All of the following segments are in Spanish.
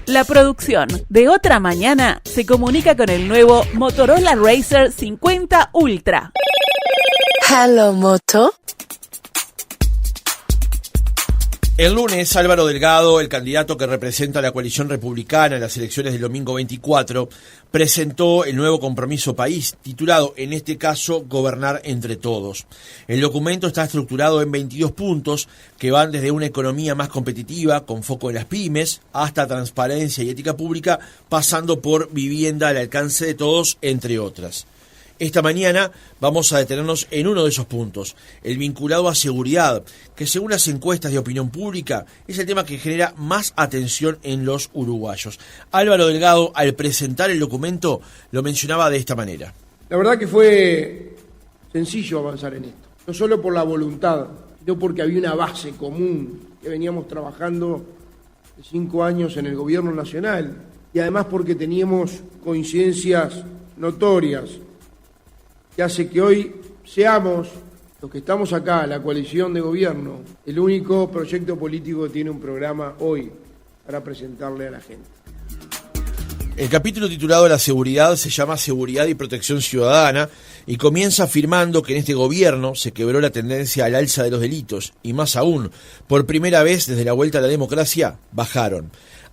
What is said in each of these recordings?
La producción de Otra Mañana se comunica con el nuevo Motorola Razr 50 Ultra. Hello, Moto. El lunes, Álvaro Delgado, el candidato que representa a la coalición republicana en las elecciones del domingo 24, presentó el nuevo compromiso país, titulado, en este caso, Gobernar entre Todos. El documento está estructurado en 22 puntos que van desde una economía más competitiva, con foco en las pymes, hasta transparencia y ética pública, pasando por vivienda al alcance de todos, entre otras. Esta mañana vamos a detenernos en uno de esos puntos, el vinculado a seguridad, que según las encuestas de opinión pública es el tema que genera más atención en los uruguayos. Álvaro Delgado, al presentar el documento, lo mencionaba de esta manera. La verdad que fue sencillo avanzar en esto, no solo por la voluntad, sino porque había una base común que veníamos trabajando de 5 años en el gobierno nacional y además porque teníamos coincidencias notorias que hace que hoy seamos, los que estamos acá, la coalición de gobierno, el único proyecto político que tiene un programa hoy para presentarle a la gente. El capítulo titulado La seguridad se llama Seguridad y Protección Ciudadana y comienza afirmando que en este gobierno se quebró la tendencia al alza de los delitos y más aún, por primera vez desde la vuelta a la democracia, bajaron.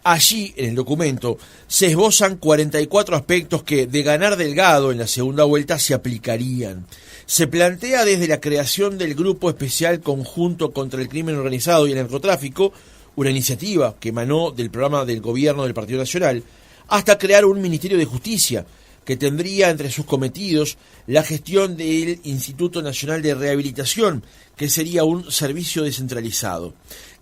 Allí, en el documento, se esbozan 44 aspectos que, de ganar Delgado en la segunda vuelta, se aplicarían. Se plantea desde la creación del Grupo Especial Conjunto contra el Crimen Organizado y el Narcotráfico, una iniciativa que emanó del programa del gobierno del Partido Nacional, hasta crear un Ministerio de Justicia, que tendría entre sus cometidos la gestión del Instituto Nacional de Rehabilitación, que sería un servicio descentralizado.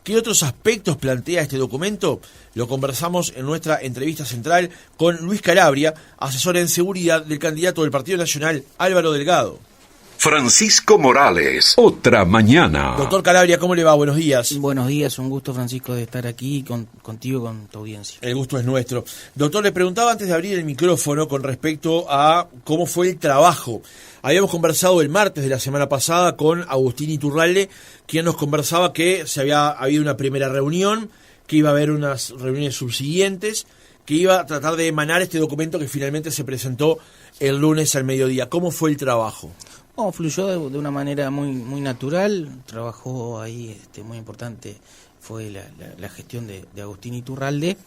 ¿Qué otros aspectos plantea este documento? Lo conversamos en nuestra entrevista central con Luis Calabria, asesor en seguridad del candidato del Partido Nacional, Álvaro Delgado. Francisco Morales, Otra Mañana. Doctor Calabria, ¿cómo le va? Buenos días. Buenos días, un gusto, Francisco, de estar aquí contigo, con tu audiencia. El gusto es nuestro. Doctor, le preguntaba antes de abrir el micrófono con respecto a cómo fue el trabajo. Habíamos conversado el martes de la semana pasada con Agustín Iturralde, quien nos conversaba que se había habido una primera reunión, que iba a haber unas reuniones subsiguientes, que iba a tratar de emanar este documento que finalmente se presentó el lunes al mediodía. ¿Cómo fue el trabajo? Fluyó de una manera muy natural. Trabajó ahí, muy importante fue la gestión de Agustín Iturralde,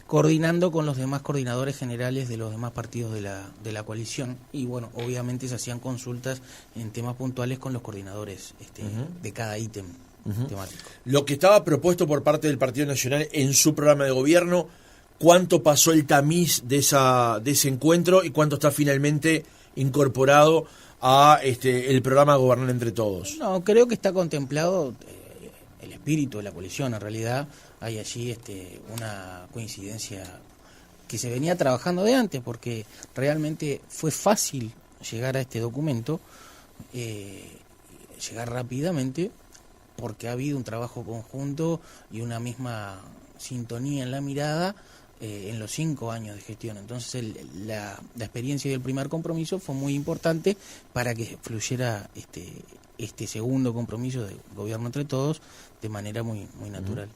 coordinando con los demás coordinadores generales de los demás partidos de la coalición. Y bueno, obviamente se hacían consultas en temas puntuales con los coordinadores de cada ítem temático. Lo que estaba propuesto por parte del Partido Nacional en su programa de gobierno, ¿cuánto pasó el tamiz de ese encuentro y cuánto está finalmente incorporado a el programa Gobernar entre Todos? No, creo que está contemplado el espíritu de la coalición. En realidad hay allí una coincidencia que se venía trabajando de antes, porque realmente fue fácil llegar a este documento, llegar rápidamente, porque ha habido un trabajo conjunto y una misma sintonía en la mirada en los 5 años de gestión. Entonces la experiencia del primer compromiso fue muy importante para que fluyera este segundo compromiso de gobierno entre todos de manera muy natural.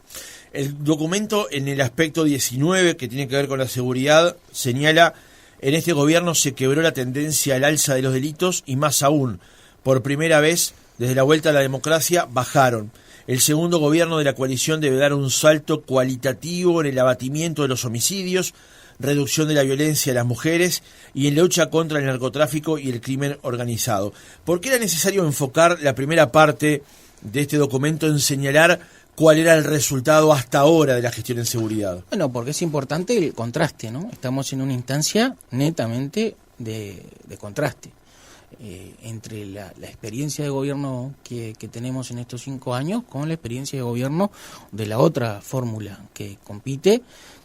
El documento, en el aspecto 19, que tiene que ver con la seguridad, señala: en este gobierno se quebró la tendencia al alza de los delitos y más aún, por primera vez desde la vuelta a la democracia, bajaron. El segundo gobierno de la coalición debe dar un salto cualitativo en el abatimiento de los homicidios, reducción de la violencia a las mujeres y en la lucha contra el narcotráfico y el crimen organizado. ¿Por qué era necesario enfocar la primera parte de este documento en señalar cuál era el resultado hasta ahora de la gestión en seguridad? Bueno, porque es importante el contraste, ¿no? Estamos en una instancia netamente de contraste. Entre la experiencia de gobierno que tenemos en estos 5 años con la experiencia de gobierno de la otra fórmula que compite,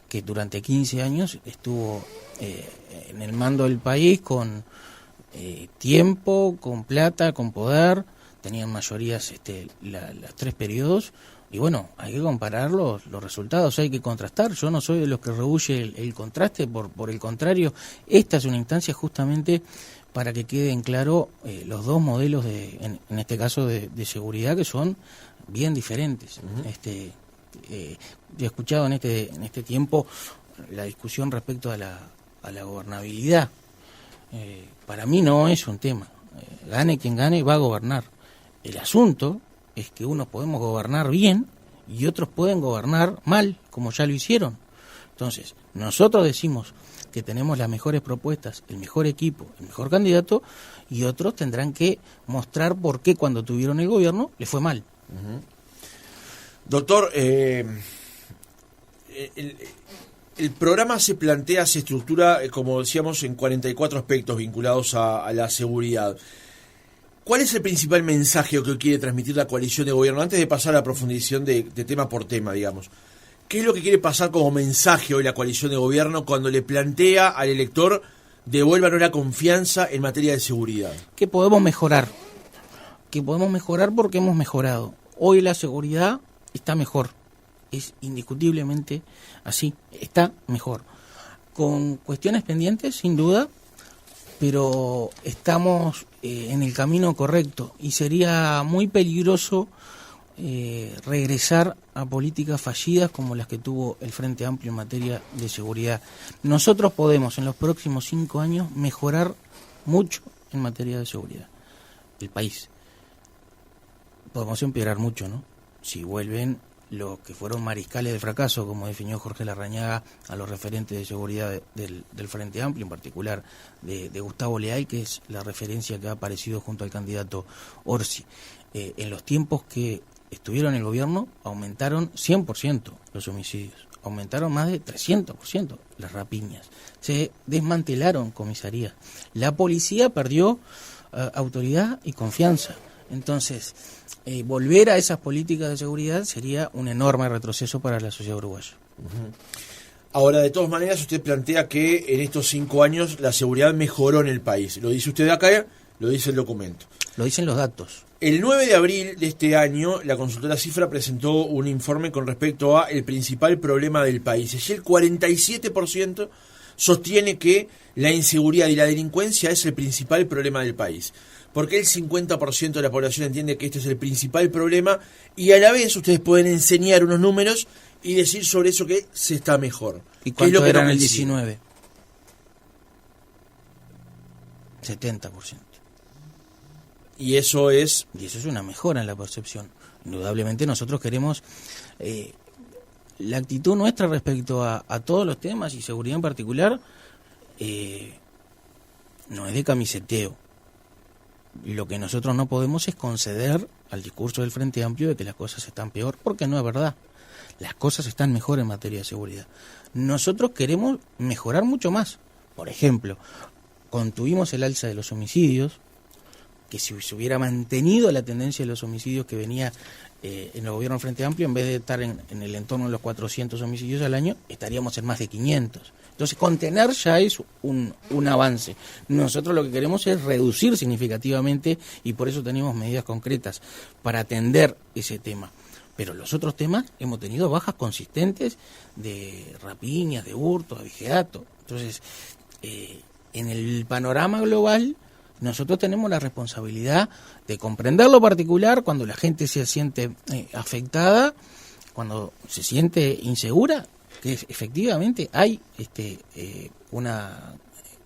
que durante 15 años estuvo en el mando del país con tiempo, con plata, con poder, tenían mayorías los 3 periodos. Y bueno, hay que comparar los resultados, hay que contrastar. Yo no soy de los que rehúye el contraste, por el contrario, esta es una instancia justamente para que queden claro los dos modelos en este caso de seguridad, que son bien diferentes. Yo he escuchado en este tiempo la discusión respecto a la gobernabilidad. Para mí no es un tema. Gane quien gane, va a gobernar. El asunto es que unos podemos gobernar bien y otros pueden gobernar mal, como ya lo hicieron. Entonces, nosotros decimos que tenemos las mejores propuestas, el mejor equipo, el mejor candidato, y otros tendrán que mostrar por qué cuando tuvieron el gobierno les fue mal. Uh-huh. Doctor, el programa se estructura, como decíamos, en 44 aspectos vinculados a la seguridad. ¿Cuál es el principal mensaje que quiere transmitir la coalición de gobierno? Antes de pasar a la profundización de tema por tema, digamos. ¿Qué es lo que quiere pasar como mensaje hoy la coalición de gobierno cuando le plantea al elector devuélvanos la confianza en materia de seguridad? Que podemos mejorar. Que podemos mejorar porque hemos mejorado. Hoy la seguridad está mejor. Es indiscutiblemente así. Está mejor. Con cuestiones pendientes, sin duda, pero estamos en el camino correcto y sería muy peligroso regresar a políticas fallidas como las que tuvo el Frente Amplio en materia de seguridad. Nosotros podemos en los próximos 5 años mejorar mucho en materia de seguridad. El país. Podemos empeorar mucho, ¿no? Si vuelven los que fueron mariscales de fracaso, como definió Jorge Larrañaga, a los referentes de seguridad del Frente Amplio, en particular de Gustavo Leal, que es la referencia que ha aparecido junto al candidato Orsi. En los tiempos que estuvieron en el gobierno, aumentaron 100% los homicidios, aumentaron más de 300% las rapiñas, se desmantelaron comisarías, la policía perdió autoridad y confianza. Entonces, volver a esas políticas de seguridad sería un enorme retroceso para la sociedad uruguaya. Uh-huh. Ahora, de todas maneras, usted plantea que en estos 5 años la seguridad mejoró en el país. Lo dice usted acá, lo dice el documento. Lo dicen los datos. El 9 de abril de este año, la consultora Cifra presentó un informe con respecto a el principal problema del país. Y el 47% sostiene que la inseguridad y la delincuencia es el principal problema del país. Porque el 50% de la población entiende que este es el principal problema y a la vez ustedes pueden enseñar unos números y decir sobre eso que se está mejor. ¿Y cuánto era en el 19? 70%. Y eso es una mejora en la percepción. Indudablemente nosotros queremos la actitud nuestra respecto a todos los temas y seguridad en particular no es de camiseteo. Lo que nosotros no podemos es conceder al discurso del Frente Amplio de que las cosas están peor, porque no es verdad. Las cosas están mejor en materia de seguridad. Nosotros queremos mejorar mucho más. Por ejemplo, contuvimos el alza de los homicidios, que si se hubiera mantenido la tendencia de los homicidios que venía en el gobierno del Frente Amplio, en vez de estar en el entorno de los 400 homicidios al año, estaríamos en más de 500. Entonces, contener ya es un avance. Nosotros lo que queremos es reducir significativamente y por eso tenemos medidas concretas para atender ese tema. Pero los otros temas hemos tenido bajas consistentes de rapiñas, de hurtos, de abigeato. Entonces, en el panorama global, nosotros tenemos la responsabilidad de comprender lo particular cuando la gente se siente afectada, cuando se siente insegura, que efectivamente hay una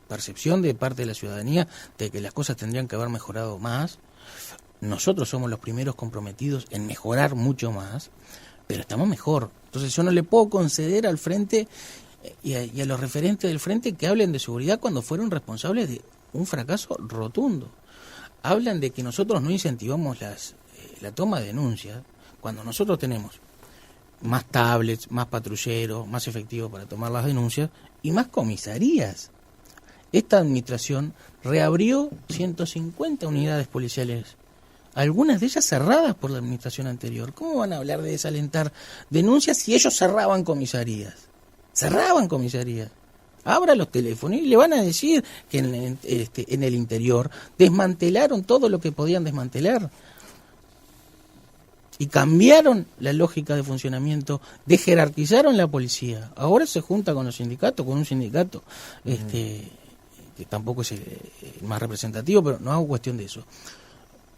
percepción de parte de la ciudadanía de que las cosas tendrían que haber mejorado más. Nosotros somos los primeros comprometidos en mejorar mucho más, pero estamos mejor. Entonces yo no le puedo conceder al Frente y a los referentes del Frente que hablen de seguridad cuando fueron responsables de un fracaso rotundo. Hablan de que nosotros no incentivamos la toma de denuncias cuando nosotros tenemos más tablets, más patrulleros, más efectivos para tomar las denuncias y más comisarías. Esta administración reabrió 150 unidades policiales, algunas de ellas cerradas por la administración anterior. ¿Cómo van a hablar de desalentar denuncias si ellos cerraban comisarías? Cerraban comisarías. Abra los teléfonos y le van a decir que en el interior desmantelaron todo lo que podían desmantelar. Y cambiaron la lógica de funcionamiento, desjerarquizaron la policía. Ahora se junta con los sindicatos, con un sindicato que tampoco es el más representativo, pero no hago cuestión de eso.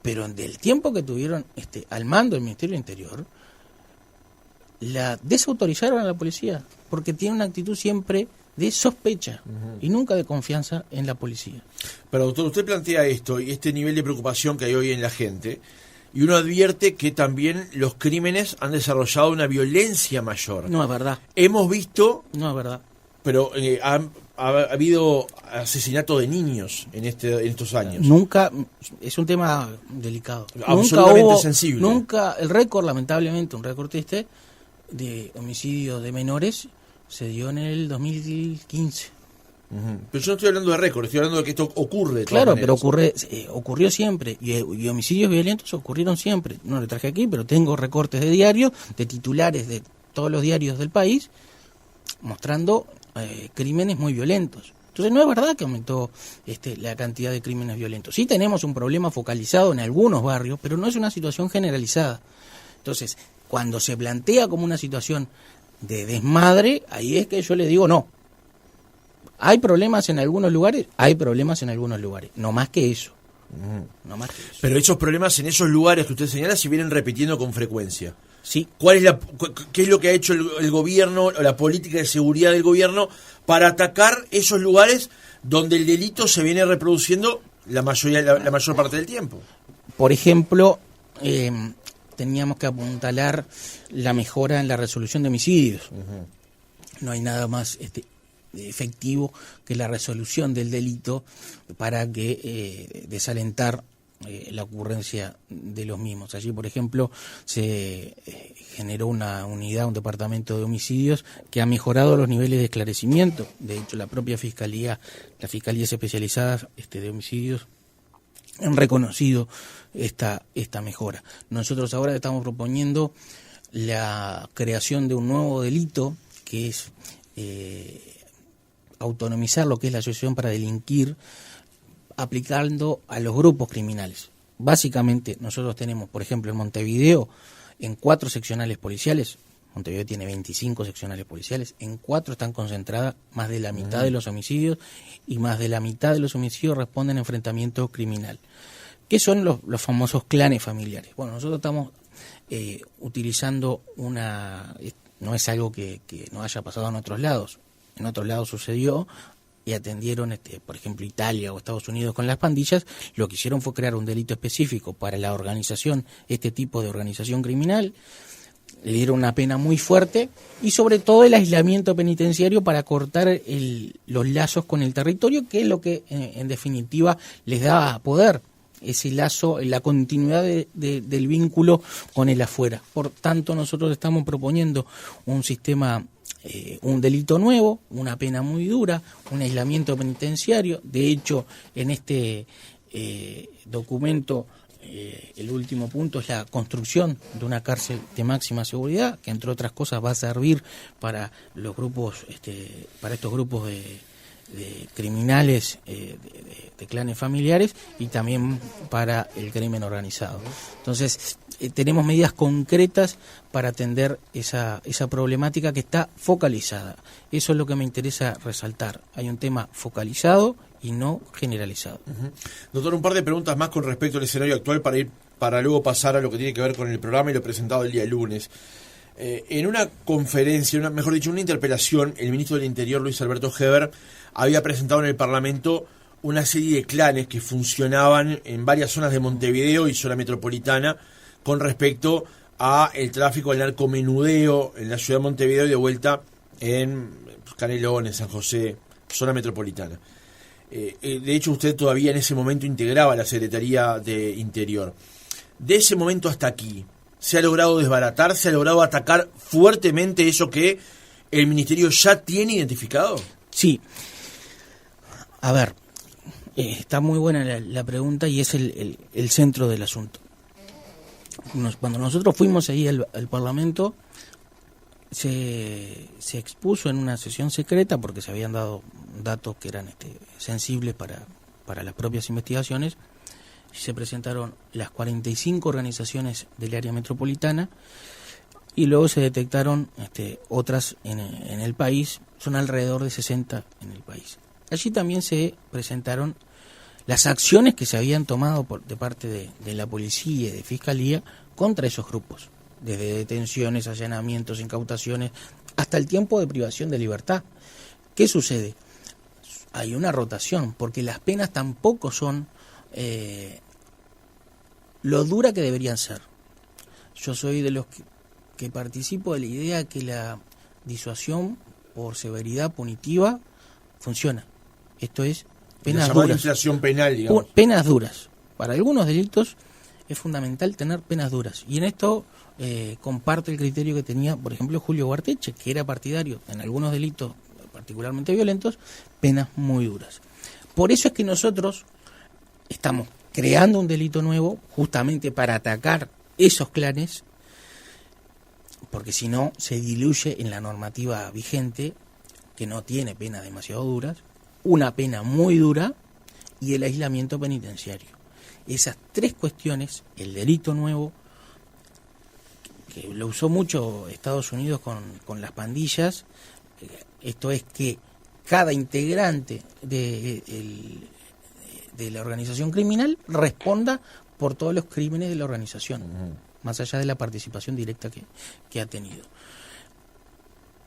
Pero del tiempo que tuvieron al mando del Ministerio del Interior, la desautorizaron a la policía, porque tiene una actitud siempre de sospecha y nunca de confianza en la policía. Pero doctor, usted plantea esto y este nivel de preocupación que hay hoy en la gente, y uno advierte que también los crímenes han desarrollado una violencia mayor. No es verdad. Hemos visto... No es verdad. Pero ha habido asesinato de niños en estos años. Nunca, es un tema delicado. Absolutamente nunca hubo, sensible. Nunca, el récord, lamentablemente, un récord triste, de homicidio de menores se dio en el 2015. Pero yo no estoy hablando de récord, estoy hablando de que esto ocurre. De Claro, maneras. pero ocurrió siempre, y homicidios violentos ocurrieron siempre. No lo traje aquí, pero tengo recortes de diarios, de titulares de todos los diarios del país, mostrando crímenes muy violentos. Entonces no es verdad que aumentó la cantidad de crímenes violentos. Sí tenemos un problema focalizado en algunos barrios, pero no es una situación generalizada. Entonces, cuando se plantea como una situación de desmadre, ahí es que yo le digo no. ¿Hay problemas en algunos lugares? Hay problemas en algunos lugares. No más que eso. No más que eso. Pero esos problemas en esos lugares que usted señala se vienen repitiendo con frecuencia. Sí. ¿Qué es lo que ha hecho el gobierno, o la política de seguridad del gobierno, para atacar esos lugares donde el delito se viene reproduciendo la mayor parte del tiempo? Por ejemplo, teníamos que apuntalar la mejora en la resolución de homicidios. No hay nada más efectivo que la resolución del delito para que desalentar la ocurrencia de los mismos. Allí, por ejemplo, se generó una unidad, un departamento de homicidios que ha mejorado los niveles de esclarecimiento. De hecho, la propia Fiscalía, las Fiscalías especializadas de homicidios han reconocido esta mejora. Nosotros ahora estamos proponiendo la creación de un nuevo delito que es autonomizar lo que es la asociación para delinquir, aplicando a los grupos criminales. Básicamente, nosotros tenemos, por ejemplo, en Montevideo, en 4 seccionales policiales, Montevideo tiene 25 seccionales policiales, en 4 están concentradas más de la mitad de los homicidios, y más de la mitad de los homicidios responden a enfrentamiento criminal. ¿Qué son los famosos clanes familiares? Bueno, nosotros estamos utilizando no es algo que no haya pasado en otros lados. En otros lados sucedió y atendieron, por ejemplo, Italia o Estados Unidos con las pandillas. Lo que hicieron fue crear un delito específico para la organización, este tipo de organización criminal. Le dieron una pena muy fuerte y sobre todo el aislamiento penitenciario para cortar los lazos con el territorio, que es lo que en definitiva les da poder, ese lazo, la continuidad del vínculo con el afuera. Por tanto, nosotros estamos proponiendo un sistema, un delito nuevo, una pena muy dura, un aislamiento penitenciario. De hecho, en este documento, el último punto es la construcción de una cárcel de máxima seguridad, que entre otras cosas va a servir para los grupos, para estos grupos de criminales, de clanes familiares, y también para el crimen organizado. Entonces, tenemos medidas concretas para atender esa problemática que está focalizada. Eso es lo que me interesa resaltar. Hay un tema focalizado y no generalizado. Doctor, un par de preguntas más con respecto al escenario actual para luego pasar a lo que tiene que ver con el programa y lo presentado el día lunes. En una conferencia, una interpelación, el ministro del Interior, Luis Alberto Heber, había presentado en el Parlamento una serie de clanes que funcionaban en varias zonas de Montevideo y zona metropolitana con respecto a el tráfico del narcomenudeo en la ciudad de Montevideo y de vuelta en Canelones, San José, zona metropolitana. De hecho, usted todavía en ese momento integraba la Secretaría de Interior. De ese momento hasta aquí, ¿se ha logrado desbaratar? ¿Se ha logrado atacar fuertemente eso que el Ministerio ya tiene identificado? Sí. A ver, está muy buena la pregunta y es el centro del asunto. Cuando nosotros fuimos ahí al Parlamento, se expuso en una sesión secreta, porque se habían dado datos que eran sensibles para las propias investigaciones. Se presentaron las 45 organizaciones del área metropolitana y luego se detectaron otras en el país. Son alrededor de 60 en el país. Allí también se presentaron las acciones que se habían tomado de parte de la policía y de fiscalía contra esos grupos. desde detenciones, allanamientos, incautaciones, hasta el tiempo de privación de libertad. ¿Qué sucede? Hay una rotación, porque las penas tampoco son lo dura que deberían ser. Yo soy de los que participo de la idea que la disuasión por severidad punitiva funciona. Esto es penas duras. Inflación penal, digamos. Penas duras. Para algunos delitos es fundamental tener penas duras. Y en esto comparto el criterio que tenía, por ejemplo, Julio Guarteche, que era partidario en algunos delitos particularmente violentos, penas muy duras. Por eso es que nosotros estamos creando un delito nuevo justamente para atacar esos clanes, porque si no se diluye en la normativa vigente, que no tiene penas demasiado duras, una pena muy dura y el aislamiento penitenciario. Esas tres cuestiones, el delito nuevo, que lo usó mucho Estados Unidos con las pandillas, esto es que cada integrante de la organización criminal responda por todos los crímenes de la organización, más allá de la participación directa que ha tenido.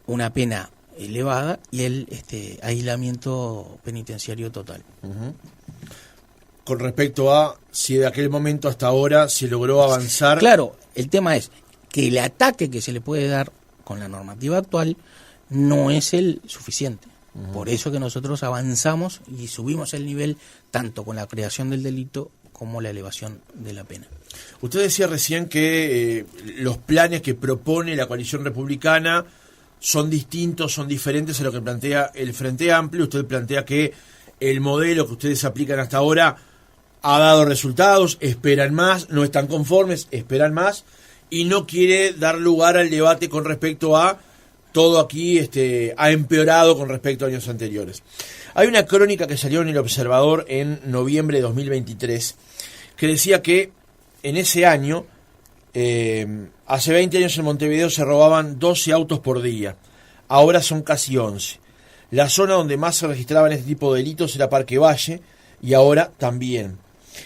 Una pena elevada y el aislamiento penitenciario total. Con respecto a si de aquel momento hasta ahora se logró avanzar. Claro, el tema es que el ataque que se le puede dar con la normativa actual no es el suficiente. Por eso que nosotros avanzamos y subimos el nivel tanto con la creación del delito como la elevación de la pena. Usted decía recién que los planes que propone la coalición republicana son distintos, son diferentes a lo que plantea el Frente Amplio. Usted plantea que el modelo que ustedes aplican hasta ahora ha dado resultados, esperan más, no están conformes, esperan más, y no quiere dar lugar al debate con respecto a todo aquí ha empeorado con respecto a años anteriores. Hay una crónica que salió en El Observador en noviembre de 2023 que decía que en ese año, hace 20 años en Montevideo se robaban 12 autos por día, ahora son casi 11. La zona donde más se registraban este tipo de delitos era Parque Valle y ahora también.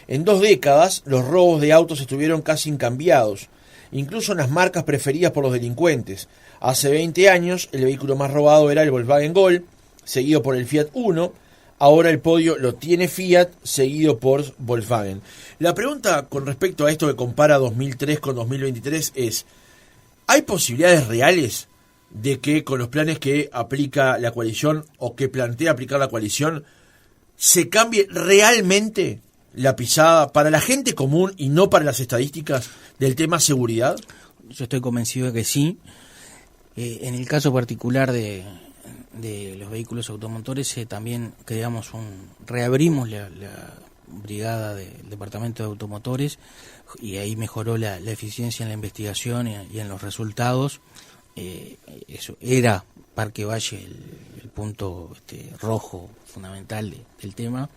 En 2 décadas los robos de autos estuvieron casi incambiados, incluso en las marcas preferidas por los delincuentes. Hace 20 años el vehículo más robado era el Volkswagen Gol, seguido por el Fiat Uno. Ahora el podio lo tiene Fiat, seguido por Volkswagen. La pregunta con respecto a esto que compara 2003 con 2023 es: ¿hay posibilidades reales de que con los planes que aplica la coalición o que plantea aplicar la coalición se cambie realmente la pisada para la gente común y no para las estadísticas del tema seguridad? Yo estoy convencido de que sí. En el caso particular de los vehículos automotores, también reabrimos la brigada del departamento de automotores y ahí mejoró la eficiencia en la investigación y en los resultados. Eso era Parque Valle el punto rojo fundamental del tema.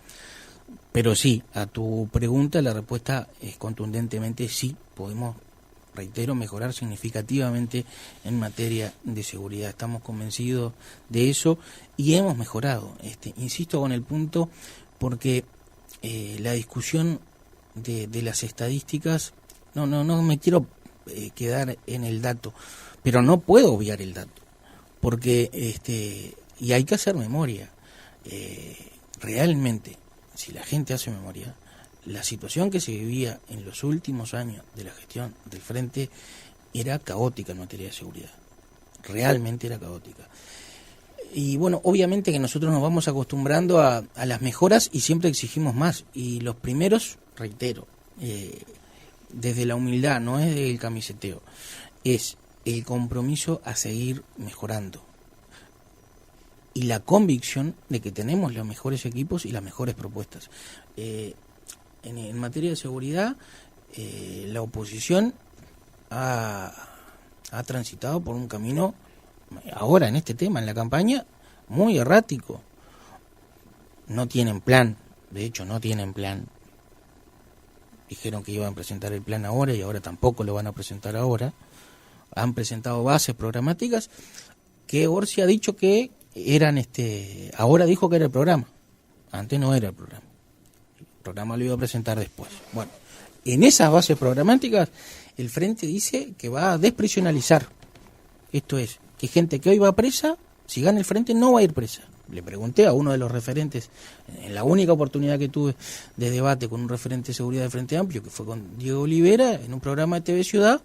Pero sí, a tu pregunta la respuesta es contundentemente sí, podemos, reitero, mejorar significativamente en materia de seguridad. Estamos convencidos de eso y hemos mejorado. Insisto con el punto porque la discusión de las estadísticas, no me quiero quedar en el dato, pero no puedo obviar el dato, porque y hay que hacer memoria. Realmente, si la gente hace memoria, la situación que se vivía en los últimos años de la gestión del Frente era caótica en materia de seguridad. Realmente era caótica. Y bueno, obviamente que nosotros nos vamos acostumbrando a las mejoras y siempre exigimos más. Y los primeros, reitero, desde la humildad, no es del camiseteo, es el compromiso a seguir mejorando. Y la convicción de que tenemos los mejores equipos y las mejores propuestas. En materia de seguridad, la oposición ha transitado por un camino, ahora en este tema, en la campaña, muy errático. No tienen plan, de hecho no tienen plan. Dijeron que iban a presentar el plan ahora y ahora tampoco lo van a presentar ahora. Han presentado bases programáticas que Orsi ha dicho que eran, ahora dijo que era el programa, antes no era el programa. El programa lo iba a presentar después. Bueno, en esas bases programáticas el Frente dice que va a desprisionalizar. Esto es, que gente que hoy va presa, si gana el Frente, no va a ir presa. Le pregunté a uno de los referentes, en la única oportunidad que tuve de debate con un referente de seguridad del Frente Amplio, que fue con Diego Olivera, en un programa de TV Ciudad,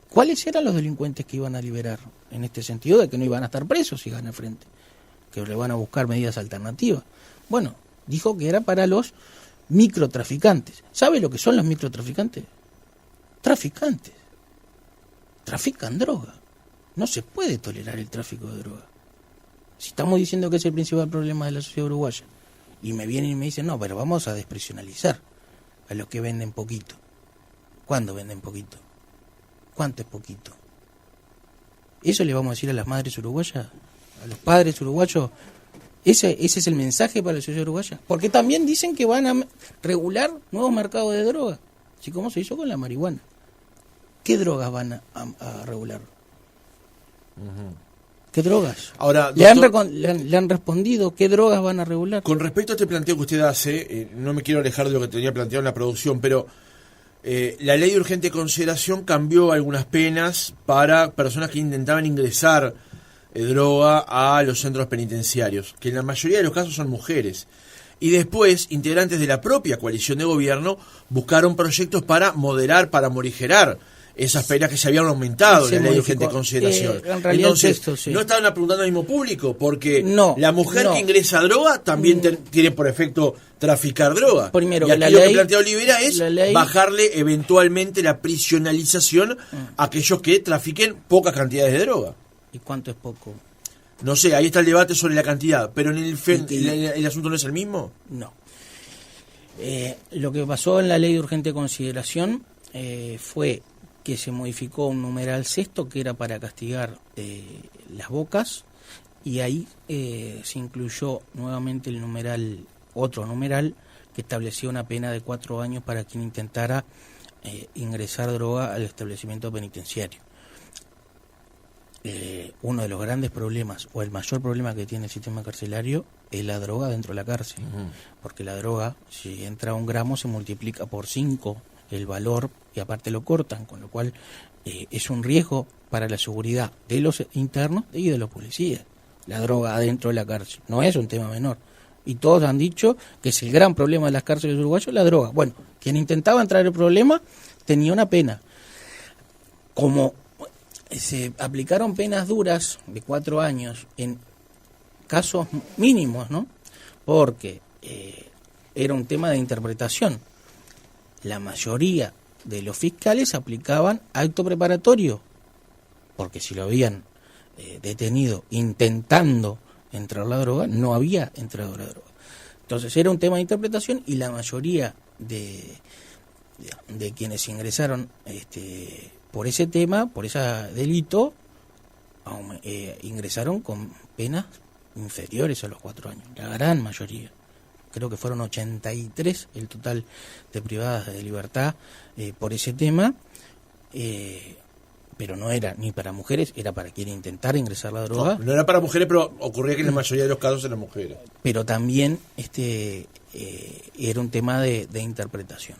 ¿cuáles eran los delincuentes que iban a liberar? En este sentido de que no iban a estar presos si gana el Frente, que le van a buscar medidas alternativas. Bueno, dijo que era para los microtraficantes. ¿Sabe lo que son los microtraficantes? Traficantes. Trafican droga. No se puede tolerar el tráfico de droga. Si estamos diciendo que es el principal problema de la sociedad uruguaya, y me vienen y me dicen, no, pero vamos a desprisionalizar a los que venden poquito. ¿Cuándo venden poquito? ¿Cuánto es poquito? ¿Eso le vamos a decir a las madres uruguayas? ¿A los padres uruguayos? ¿Ese es el mensaje para la sociedad uruguaya? Porque también dicen que van a regular nuevos mercados de droga, así como se hizo con la marihuana. ¿Qué drogas van a regular? ¿Qué drogas? Ahora, ¿Le han respondido qué drogas van a regular? Con respecto a este planteo que usted hace, no me quiero alejar de lo que tenía planteado en la producción, pero la ley de urgente consideración cambió algunas penas para personas que intentaban ingresar droga a los centros penitenciarios, que en la mayoría de los casos son mujeres. Y después, integrantes de la propia coalición de gobierno buscaron proyectos para moderar, para morigerar esas penas que se habían aumentado en la ley de urgente consideración. Entonces, sí. no estaban apuntando al mismo público, porque no, la mujer que ingresa droga también tiene por efecto traficar droga. Primero, y aquí lo que plantea Olivera es bajarle eventualmente la prisionalización a aquellos que trafiquen pocas cantidades de droga. ¿Y cuánto es poco? No sé, ahí está el debate sobre la cantidad, pero en el asunto no es el mismo. No. Lo que pasó en la ley de urgente consideración fue que se modificó un numeral sexto que era para castigar las bocas, y ahí se incluyó nuevamente otro numeral que establecía una pena de 4 años para quien intentara ingresar droga al establecimiento penitenciario. Uno de los grandes problemas, o el mayor problema que tiene el sistema carcelario, es la droga dentro de la cárcel. Porque la droga, si entra 1 gramo, se multiplica por 5 el valor, y aparte lo cortan, con lo cual es un riesgo para la seguridad de los internos y de los policías. La droga adentro de la cárcel no es un tema menor. Y todos han dicho que es el gran problema de las cárceles uruguayas, la droga. Bueno, quien intentaba entrar el problema tenía una pena. Como se aplicaron penas duras de 4 años en casos mínimos, ¿no? Porque era un tema de interpretación. La mayoría de los fiscales aplicaban acto preparatorio, porque si lo habían detenido intentando entrar la droga, no había entrado la droga. Entonces era un tema de interpretación, y la mayoría de quienes ingresaron por ese tema, por ese delito, ingresaron con penas inferiores a los 4 años, la gran mayoría. Creo que fueron 83 el total de privadas de libertad por ese tema, pero no era ni para mujeres, era para quien intentara ingresar la droga. No era para mujeres, pero ocurría que en la mayoría de los casos eran mujeres. Pero también era un tema de interpretación.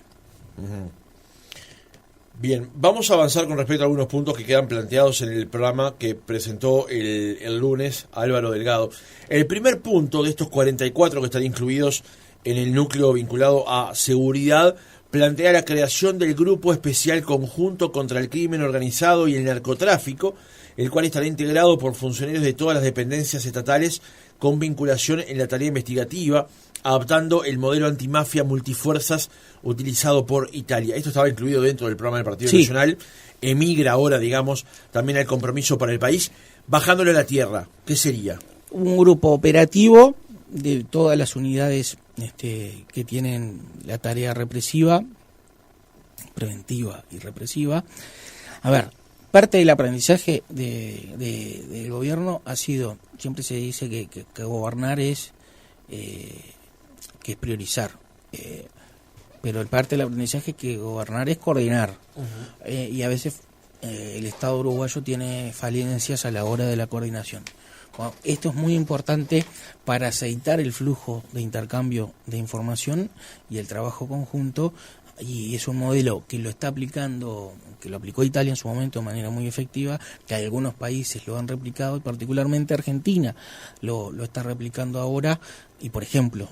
Bien, vamos a avanzar con respecto a algunos puntos que quedan planteados en el programa que presentó el lunes Álvaro Delgado. El primer punto de estos 44 que están incluidos en el núcleo vinculado a seguridad plantea la creación del Grupo Especial Conjunto contra el Crimen Organizado y el Narcotráfico, el cual estará integrado por funcionarios de todas las dependencias estatales con vinculación en la tarea investigativa, adaptando el modelo antimafia multifuerzas utilizado por Italia. Esto estaba incluido dentro del programa del Partido Nacional, emigra ahora, digamos, también al compromiso para el país, bajándolo a la tierra. ¿Qué sería? Un grupo operativo de todas las unidades que tienen la tarea represiva, preventiva y represiva. A ver, parte del aprendizaje del gobierno ha sido, siempre se dice que gobernar es priorizar, pero el parte del aprendizaje es que gobernar es coordinar. Y a veces el Estado uruguayo tiene falencias a la hora de la coordinación. Esto es muy importante para aceitar el flujo de intercambio de información y el trabajo conjunto y es un modelo que lo está aplicando, que lo aplicó Italia en su momento de manera muy efectiva, que algunos países lo han replicado y particularmente Argentina lo está replicando ahora y por ejemplo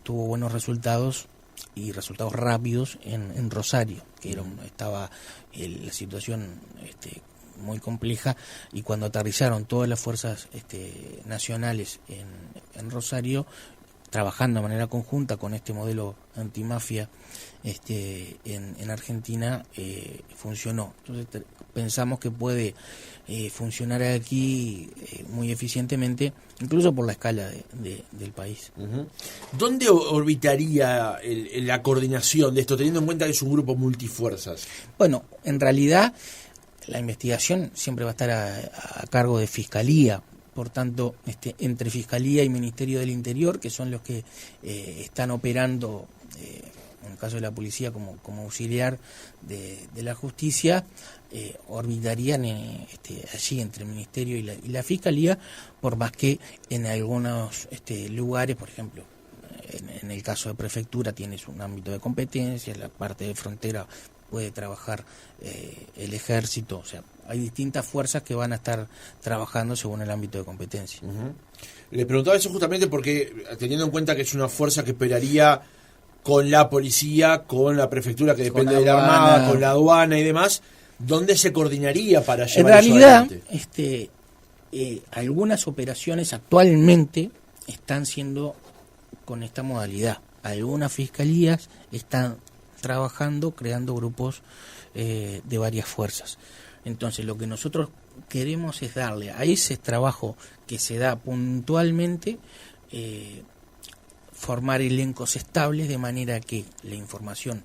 tuvo buenos resultados y resultados rápidos en Rosario, que estaba la situación muy compleja, y cuando aterrizaron todas las fuerzas nacionales en Rosario, trabajando de manera conjunta con este modelo antimafia en Argentina, funcionó. Entonces pensamos que puede funcionar aquí muy eficientemente, incluso por la escala del país. Uh-huh. ¿Dónde orbitaría la coordinación de esto, teniendo en cuenta que es un grupo multifuerzas? Bueno, en realidad la investigación siempre va a estar a cargo de Fiscalía. Por tanto, entre Fiscalía y Ministerio del Interior, que son los que están operando, en el caso de la policía, como auxiliar de la justicia, orbitarían allí entre el Ministerio y la Fiscalía, por más que en algunos lugares, por ejemplo, en el caso de prefectura tienes un ámbito de competencia, en la parte de frontera puede trabajar el ejército, o sea, hay distintas fuerzas que van a estar trabajando según el ámbito de competencia. Uh-huh. Le preguntaba eso justamente porque, teniendo en cuenta que es una fuerza que operaría con la policía, con la prefectura que depende de la Armada, con la aduana y demás, ¿dónde se coordinaría para llevar eso adelante? En realidad, algunas operaciones actualmente están siendo con esta modalidad. Algunas fiscalías están trabajando, creando grupos de varias fuerzas. Entonces, lo que nosotros queremos es darle a ese trabajo que se da puntualmente, formar elencos estables de manera que la información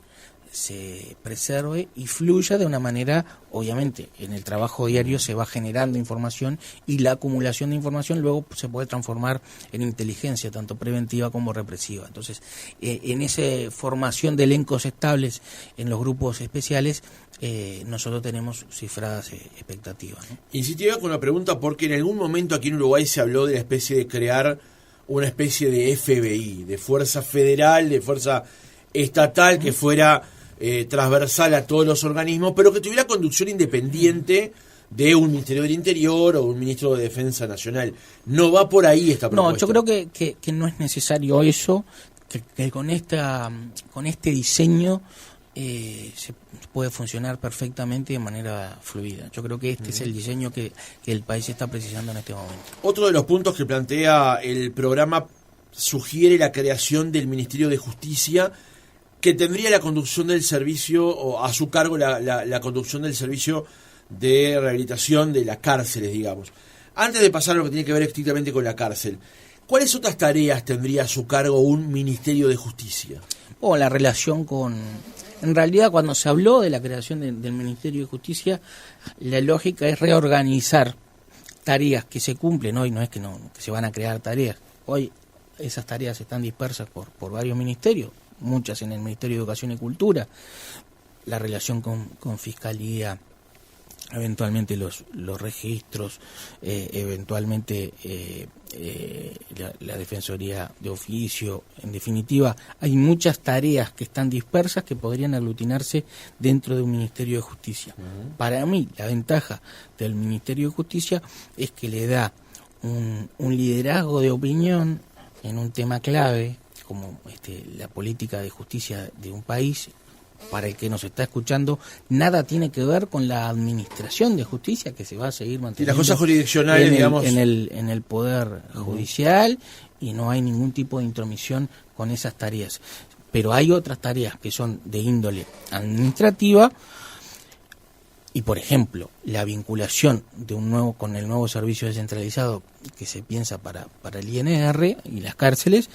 se preserve y fluya de una manera, obviamente, en el trabajo diario se va generando información y la acumulación de información luego se puede transformar en inteligencia, tanto preventiva como represiva. Entonces, en esa formación de elencos estables en los grupos especiales, nosotros tenemos cifradas expectativas, ¿no? Insistía con una pregunta porque en algún momento aquí en Uruguay se habló de la especie de crear una especie de FBI, de fuerza federal, de fuerza estatal que fuera transversal a todos los organismos, pero que tuviera conducción independiente de un Ministerio del Interior o un Ministro de Defensa Nacional. ¿No va por ahí esta propuesta? No, yo creo que no es necesario eso, que con este diseño se puede funcionar perfectamente de manera fluida. Yo creo que este es el diseño que el país está precisando en este momento. Otro de los puntos que plantea el programa sugiere la creación del Ministerio de Justicia, que tendría la conducción del servicio, o a su cargo la conducción del servicio de rehabilitación de las cárceles, digamos. Antes de pasar a lo que tiene que ver estrictamente con la cárcel, ¿cuáles otras tareas tendría a su cargo un Ministerio de Justicia? La relación en realidad, cuando se habló de la creación del Ministerio de Justicia, la lógica es reorganizar tareas que se cumplen. Hoy no es que se van a crear tareas. Hoy esas tareas están dispersas por varios ministerios, muchas en el Ministerio de Educación y Cultura, la relación con Fiscalía, eventualmente los registros, eventualmente la Defensoría de Oficio. En definitiva, hay muchas tareas que están dispersas que podrían aglutinarse dentro de un Ministerio de Justicia. Uh-huh. Para mí, la ventaja del Ministerio de Justicia es que le da un liderazgo de opinión en un tema clave, como la política de justicia de un país. Para el que nos está escuchando, nada tiene que ver con la administración de justicia, que se va a seguir manteniendo. Y las cosas jurisdiccionales, digamos, en el poder judicial, y no hay ningún tipo de intromisión con esas tareas. Pero hay otras tareas que son de índole administrativa, y por ejemplo, la vinculación con el nuevo servicio descentralizado que se piensa para el INR y las cárceles,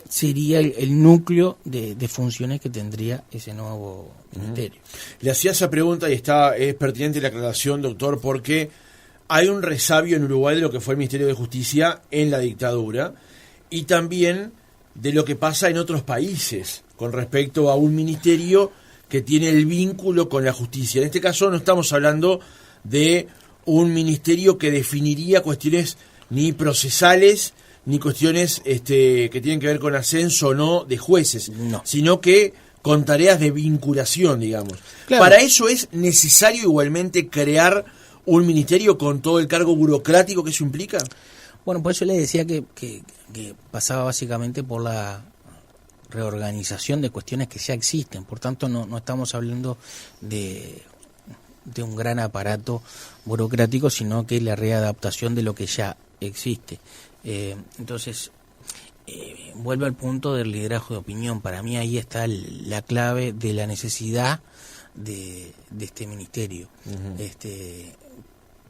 sería el núcleo de funciones que tendría ese nuevo ministerio. Le hacía esa pregunta y es pertinente la aclaración, doctor, porque hay un resabio en Uruguay de lo que fue el Ministerio de Justicia en la dictadura y también de lo que pasa en otros países con respecto a un ministerio que tiene el vínculo con la justicia. En este caso no estamos hablando de un ministerio que definiría cuestiones ni procesales ni cuestiones que tienen que ver con ascenso o no de jueces, no, sino que con tareas de vinculación, digamos. Claro. Para eso es necesario igualmente crear un ministerio con todo el cargo burocrático que eso implica. Bueno, por eso le decía que pasaba básicamente por la reorganización de cuestiones que ya existen. Por tanto, no estamos hablando de un gran aparato burocrático, sino que la readaptación de lo que ya existe. Entonces, vuelvo al punto del liderazgo de opinión. Para mí ahí está la clave de la necesidad de este ministerio. Uh-huh.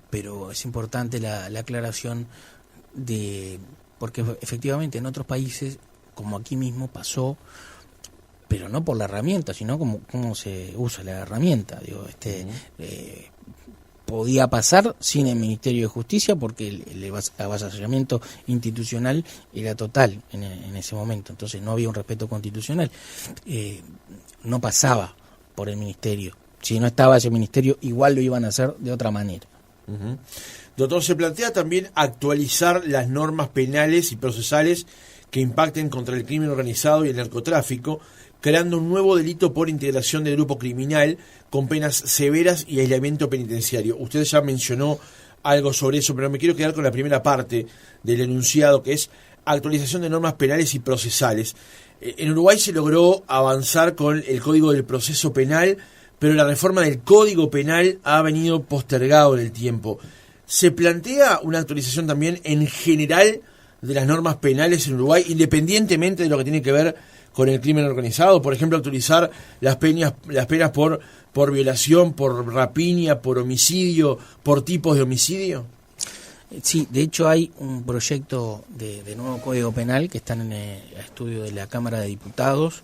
Pero es importante la aclaración porque efectivamente en otros países, como aquí mismo pasó, pero no por la herramienta, sino cómo se usa la herramienta. Digo, podía pasar sin el Ministerio de Justicia porque el avasallamiento institucional era total en ese momento, entonces no había un respeto constitucional. No pasaba por el ministerio. Si no estaba ese ministerio, igual lo iban a hacer de otra manera. Uh-huh. Doctor, se plantea también actualizar las normas penales y procesales que impacten contra el crimen organizado y el narcotráfico, creando un nuevo delito por integración de grupo criminal con penas severas y aislamiento penitenciario. Usted ya mencionó algo sobre eso, pero me quiero quedar con la primera parte del enunciado, que es actualización de normas penales y procesales. En Uruguay se logró avanzar con el Código del Proceso Penal, pero la reforma del Código Penal ha venido postergado en el tiempo. ¿Se plantea una actualización también en general de las normas penales en Uruguay, independientemente de lo que tiene que ver con el crimen organizado? Por ejemplo, actualizar las penas por violación, por rapiña, por homicidio, por tipos de homicidio. Sí, de hecho hay un proyecto de nuevo Código Penal que está en el estudio de la Cámara de Diputados,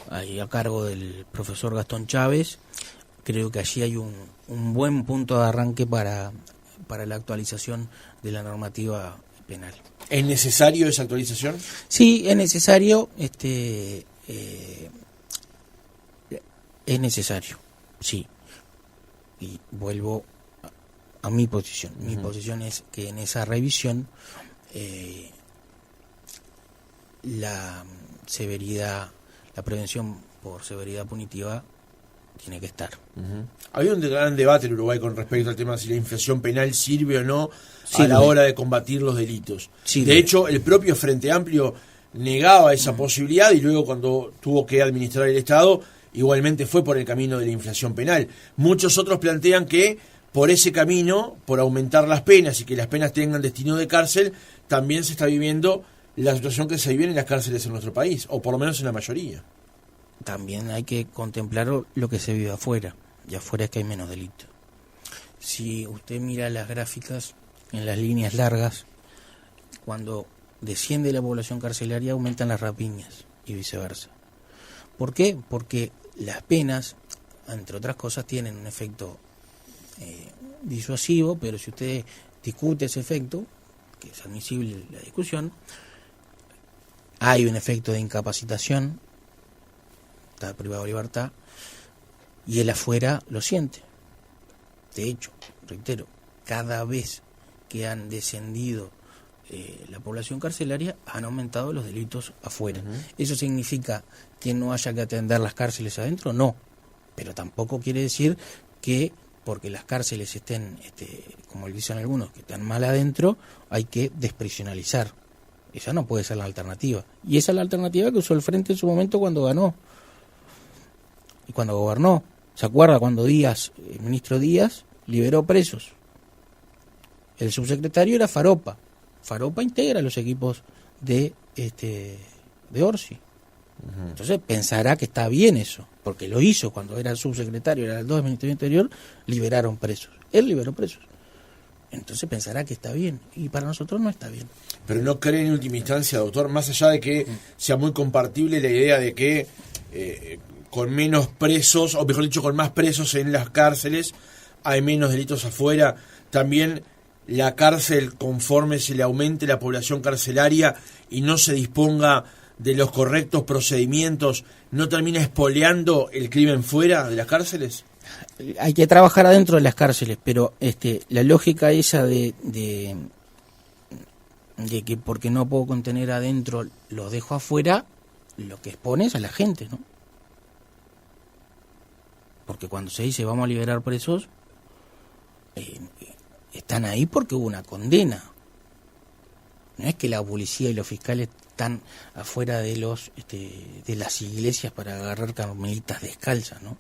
ahí a cargo del profesor Gastón Chávez. Creo que allí hay un buen punto de arranque para la actualización de la normativa penal. ¿Es necesario esa actualización? Sí, es necesario, es necesario, sí. Y vuelvo a mi posición. Mi posición es que en esa revisión la severidad, la prevención por severidad punitiva tiene que estar. Había un gran debate en Uruguay con respecto al tema de si la infracción penal sirve o no a la hora de combatir los delitos. De hecho, el propio Frente Amplio negaba esa posibilidad y luego cuando tuvo que administrar el Estado, igualmente fue por el camino de la infracción penal. Muchos otros plantean que por ese camino, por aumentar las penas y que las penas tengan destino de cárcel, también se está viviendo la situación que se vive en las cárceles en nuestro país, o por lo menos en la mayoría. También hay que contemplar lo que se vive afuera, y afuera es que hay menos delitos. Si usted mira las gráficas, en las líneas largas, cuando desciende la población carcelaria aumentan las rapiñas y viceversa. ¿Por qué? Porque las penas, entre otras cosas, tienen un efecto disuasivo, pero si usted discute ese efecto, que es admisible la discusión, hay un efecto de incapacitación, está privado de libertad, y el afuera lo siente. De hecho, reitero, cada vez que han descendido la población carcelaria, han aumentado los delitos afuera. ¿Eso significa que no haya que atender las cárceles adentro? No, pero tampoco quiere decir que porque las cárceles estén, como dicen algunos, que están mal adentro, hay que desprisionalizar. Esa no puede ser la alternativa. Y esa es la alternativa que usó el Frente en su momento cuando ganó y cuando gobernó. ¿Se acuerda cuando Díaz, el ministro Díaz, liberó presos? El subsecretario era Faropa. Faropa integra los equipos de Orsi. Entonces pensará que está bien eso, porque lo hizo cuando era subsecretario, era el 2 del Ministerio del Interior, liberaron presos. Él liberó presos. Entonces pensará que está bien, y para nosotros no está bien. Pero no cree en última instancia, doctor, más allá de que sea muy compartible la idea de que con menos presos, o mejor dicho, con más presos en las cárceles, hay menos delitos afuera, también la cárcel, conforme se le aumente la población carcelaria y no se disponga de los correctos procedimientos, ¿no termina espoleando el crimen fuera de las cárceles? Hay que trabajar adentro de las cárceles, pero la lógica esa de que porque no puedo contener adentro, lo dejo afuera, lo que expone es a la gente, ¿no? porque cuando se dice vamos a liberar presos, están ahí porque hubo una condena. No es que la policía y los fiscales están afuera de de las iglesias para agarrar carmelitas descalzas, ¿no?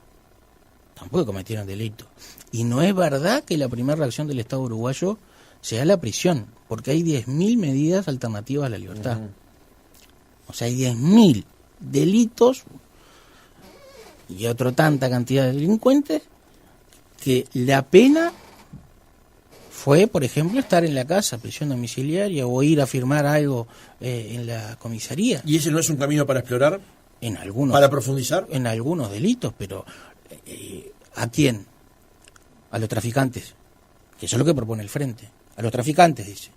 Tampoco cometieron delito. Y no es verdad que la primera reacción del Estado uruguayo sea la prisión, porque hay 10.000 medidas alternativas a la libertad. O sea, hay 10.000 delitos y otra tanta cantidad de delincuentes que la pena fue, por ejemplo, estar en la casa, prisión domiciliaria, o ir a firmar algo en la comisaría. ¿Y ese no es un camino para explorar? En algunos, ¿Para profundizar? En algunos delitos, pero ¿a quién? A los traficantes, que eso es lo que propone el Frente. A los traficantes, dice.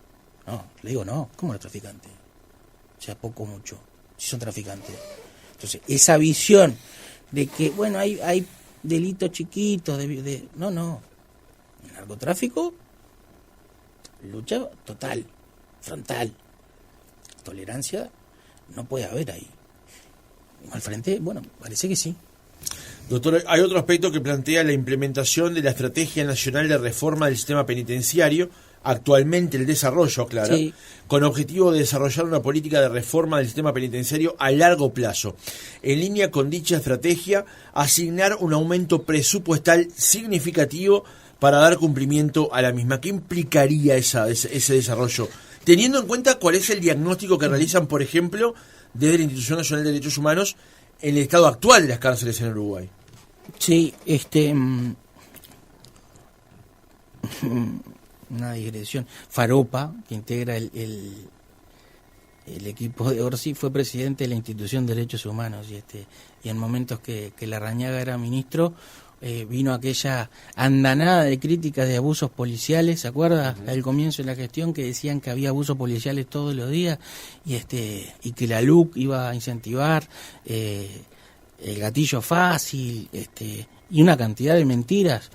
No, le digo no, ¿cómo a los traficantes? O sea, poco o mucho, si son traficantes. Entonces, esa visión de que, bueno, hay delitos chiquitos, no. El narcotráfico, lucha total, frontal. Tolerancia no puede haber ahí. Al Frente, bueno, parece que sí. Doctor, hay otro aspecto que plantea la implementación de la Estrategia Nacional de Reforma del Sistema Penitenciario, actualmente el desarrollo, claro, sí, con objetivo de desarrollar una política de reforma del sistema penitenciario a largo plazo. En línea con dicha estrategia, asignar un aumento presupuestal significativo para dar cumplimiento a la misma. ¿Qué implicaría ese desarrollo? Teniendo en cuenta cuál es el diagnóstico que realizan, por ejemplo, desde la Institución Nacional de Derechos Humanos en el estado actual de las cárceles en Uruguay. Sí, una digresión. Faropa, que integra el equipo de Orsi, fue presidente de la Institución de Derechos Humanos y en momentos que Larrañaga era ministro, vino aquella andanada de críticas de abusos policiales, ¿se acuerda? Al comienzo de la gestión, que decían que había abusos policiales todos los días y que la LUC iba a incentivar el gatillo fácil, y una cantidad de mentiras.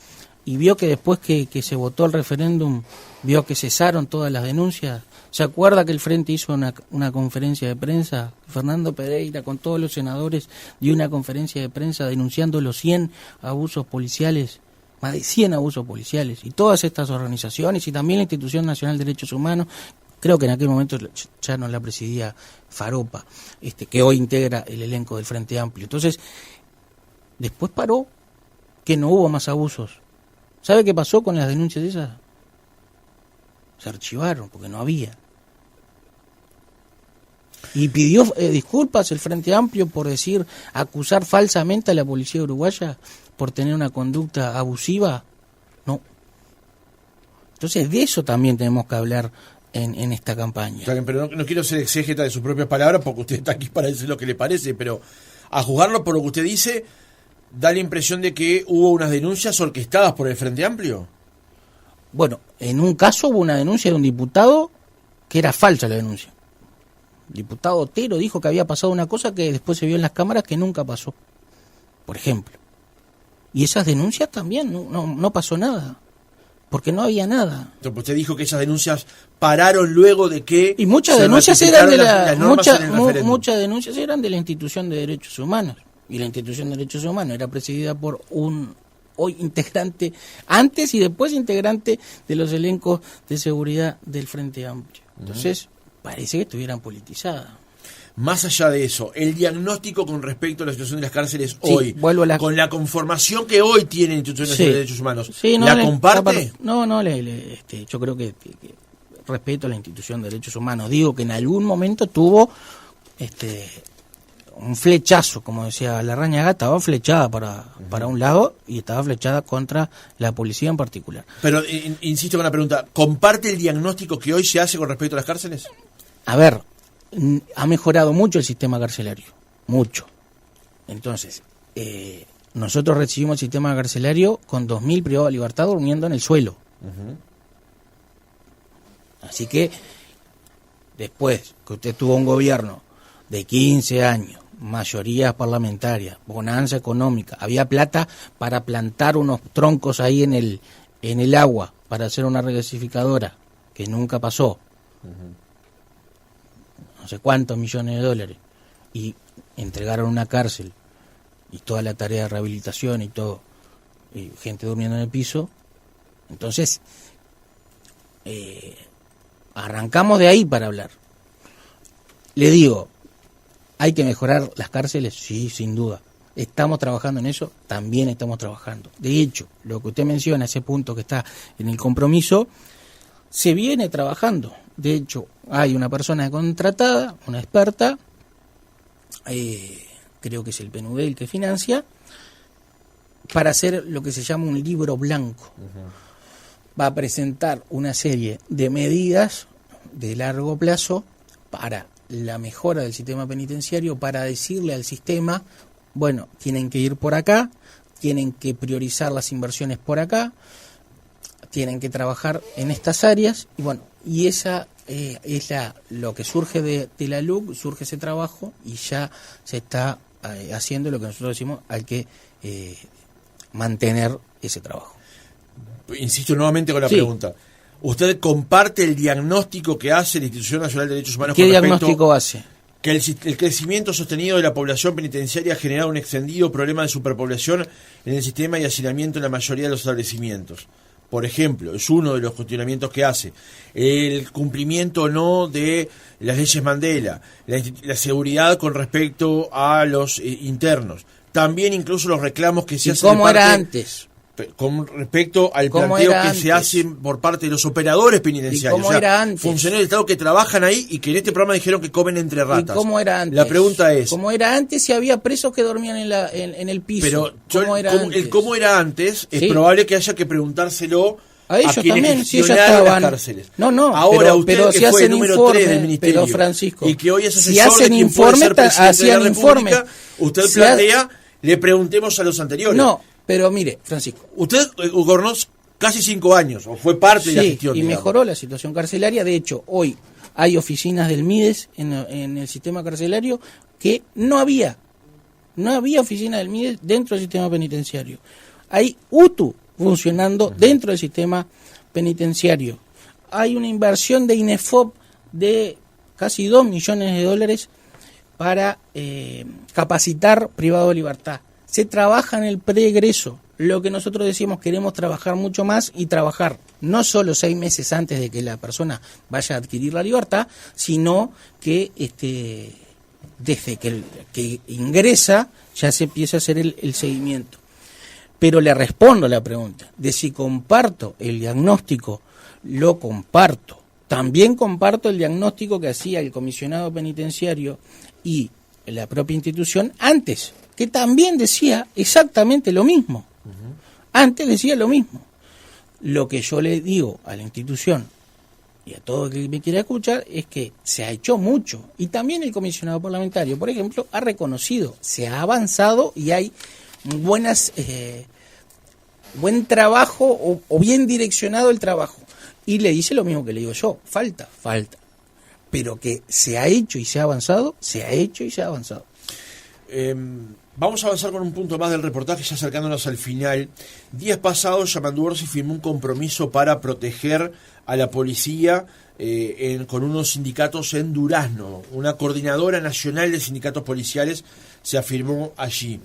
Y vio que después que se votó el referéndum, vio que cesaron todas las denuncias. ¿Se acuerda que el Frente hizo una conferencia de prensa? Fernando Pereira, con todos los senadores, dio una conferencia de prensa denunciando los 100 abusos policiales, más de 100 abusos policiales. Y todas estas organizaciones, y también la Institución Nacional de Derechos Humanos, creo que en aquel momento ya no la presidía Faropa, que hoy integra el elenco del Frente Amplio. Entonces, después paró que no hubo más abusos. ¿Sabe qué pasó con las denuncias esas? Se archivaron porque no había. Y pidió disculpas el Frente Amplio por acusar falsamente a la policía uruguaya por tener una conducta abusiva. No. Entonces, de eso también tenemos que hablar en esta campaña. Está bien, pero no quiero ser exégeta de sus propias palabras porque usted está aquí para decir lo que le parece, pero a juzgarlo por lo que usted dice, da la impresión de que hubo unas denuncias orquestadas por el Frente Amplio. Bueno, en un caso hubo una denuncia de un diputado que era falsa la denuncia. El diputado Otero dijo que había pasado una cosa que después se vio en las cámaras que nunca pasó, por ejemplo. Y esas denuncias también no pasó nada, porque no había nada. Entonces usted dijo que esas denuncias pararon luego de que... Y muchas denuncias eran muchas denuncias eran de la Institución de Derechos Humanos. Y la Institución de Derechos Humanos era presidida por un hoy integrante, antes y después integrante de los elencos de seguridad del Frente Amplio. Entonces, parece que estuvieran politizadas. Más allá de eso, el diagnóstico con respecto a la situación de las cárceles hoy, con la conformación que hoy tiene la Institución Nacional de Derechos Humanos, ¿la comparte? Yo creo que respeto a la Institución de Derechos Humanos. Digo que en algún momento tuvo un flechazo, como decía Larrañaga, estaba flechada para un lado y estaba flechada contra la policía en particular. Pero, insisto con la pregunta, ¿comparte el diagnóstico que hoy se hace con respecto a las cárceles? A ver, ha mejorado mucho el sistema carcelario, mucho. Entonces, nosotros recibimos el sistema carcelario con 2.000 privados de libertad durmiendo en el suelo. Así que, después que usted tuvo un gobierno de 15 años, mayorías parlamentarias, bonanza económica, había plata para plantar unos troncos ahí en el agua para hacer una regasificadora que nunca pasó, no sé cuántos millones de dólares, y entregaron una cárcel y toda la tarea de rehabilitación y todo. gente durmiendo en el piso. Entonces, arrancamos de ahí para hablar. Le digo, ¿hay que mejorar las cárceles? Sí, sin duda. ¿Estamos trabajando en eso? También estamos trabajando. De hecho, lo que usted menciona, ese punto que está en el compromiso, se viene trabajando. De hecho, hay una persona contratada, una experta, creo que es el PNUD el que financia, para hacer lo que se llama un libro blanco. Va a presentar una serie de medidas de largo plazo para la mejora del sistema penitenciario, para decirle al sistema, bueno, tienen que ir por acá, tienen que priorizar las inversiones por acá, tienen que trabajar en estas áreas, y bueno, y esa es lo que surge de la LUC, surge ese trabajo, y ya se está haciendo lo que nosotros decimos, hay que mantener ese trabajo. Insisto nuevamente con la pregunta. ¿Usted comparte el diagnóstico que hace la Institución Nacional de Derechos Humanos? ¿Qué diagnóstico hace? Que el crecimiento sostenido de la población penitenciaria ha generado un extendido problema de superpoblación en el sistema y hacinamiento en la mayoría de los establecimientos. Por ejemplo, es uno de los cuestionamientos que hace. El cumplimiento o no de las leyes Mandela, la seguridad con respecto a los internos. También incluso los reclamos que se hacen. ¿Cómo era antes? Con respecto al planteo que se hace por parte de los operadores penitenciarios. ¿Cómo era antes? Funcionarios del Estado que trabajan ahí y que en este programa dijeron que comen entre ratas. ¿Y cómo era antes? La pregunta es... ¿Cómo era antes si había presos que dormían en el piso? Pero ¿Cómo era antes? El cómo era antes es probable que haya que preguntárselo a ellos quienes también, si ellos gestionaron estaban... las cárceles. No, ahora pero usted si que fue hacen el número informe, 3 del Ministerio pero Francisco, y que hoy es asesor si hacen de quien puede informe, ser presidente hacían de la informe. República, usted plantea, le preguntemos a los anteriores. No, pero mire, Francisco. Usted gobernó casi 5 años, o fue parte de la gestión. Y digamos. mejoró la situación carcelaria. De hecho, hoy hay oficinas del MIDES en el sistema carcelario que no había oficina del MIDES dentro del sistema penitenciario. Hay UTU funcionando dentro del sistema penitenciario. Hay una inversión de INEFOP de casi $2 millones para capacitar privado de libertad. Se trabaja en el preegreso. Lo que nosotros decimos, queremos trabajar mucho más y trabajar no solo 6 meses antes de que la persona vaya a adquirir la libertad, sino que desde que ingresa ya se empieza a hacer el seguimiento. Pero le respondo a la pregunta de si comparto el diagnóstico, lo comparto. También comparto el diagnóstico que hacía el comisionado penitenciario y la propia institución antes, que también decía exactamente lo mismo. Antes decía lo mismo. Lo que yo le digo a la institución y a todo el que me quiera escuchar es que se ha hecho mucho. Y también el comisionado parlamentario, por ejemplo, ha reconocido, se ha avanzado y hay buen trabajo o bien direccionado el trabajo. Y le dice lo mismo que le digo yo, falta. Pero que se ha hecho y se ha avanzado, se ha hecho y se ha avanzado. Vamos a avanzar con un punto más del reportaje, ya acercándonos al final. Días pasados, Yamandu Orsi firmó un compromiso para proteger a la policía con unos sindicatos en Durazno. Una coordinadora nacional de sindicatos policiales se afirmó allí.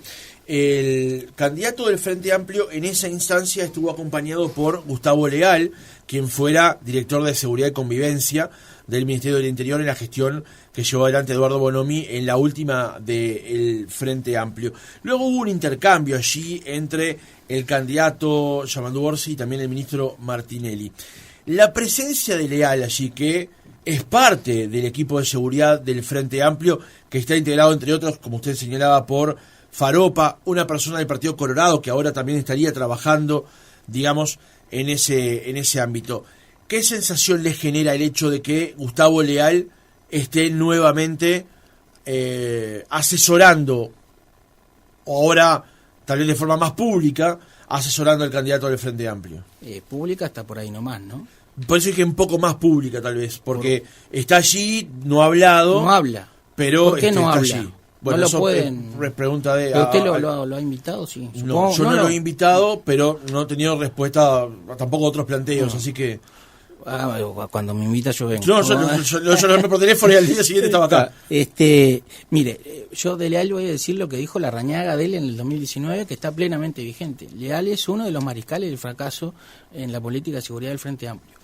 El candidato del Frente Amplio en esa instancia estuvo acompañado por Gustavo Leal, quien fuera director de Seguridad y Convivencia del Ministerio del Interior en la gestión que llevó adelante Eduardo Bonomi en la última del Frente Amplio. Luego hubo un intercambio allí entre el candidato Yamandu Orsi y también el ministro Martinelli. La presencia de Leal allí, que es parte del equipo de seguridad del Frente Amplio, que está integrado, entre otros, como usted señalaba, por Faropa, una persona del Partido Colorado que ahora también estaría trabajando, digamos, en ese ámbito. ¿Qué sensación le genera el hecho de que Gustavo Leal esté nuevamente asesorando, o ahora tal vez de forma más pública, asesorando al candidato del Frente Amplio? Pública está por ahí nomás, ¿no? Por eso dije un poco más pública tal vez, porque está allí, no ha hablado. No habla. Pero ¿por qué no está habla? allí. Bueno, no lo eso pueden... es pregunta de... ¿Pero usted lo ha invitado? Sí. No, yo no lo he invitado, pero no he tenido respuesta tampoco a otros planteos, así que... Cuando me invita yo vengo. No, yo lo llamé por teléfono y al día siguiente estaba acá. Mire, yo de Leal voy a decir lo que dijo Larrañaga de él en el 2019, que está plenamente vigente. Leal es uno de los mariscales del fracaso en la política de seguridad del Frente Amplio.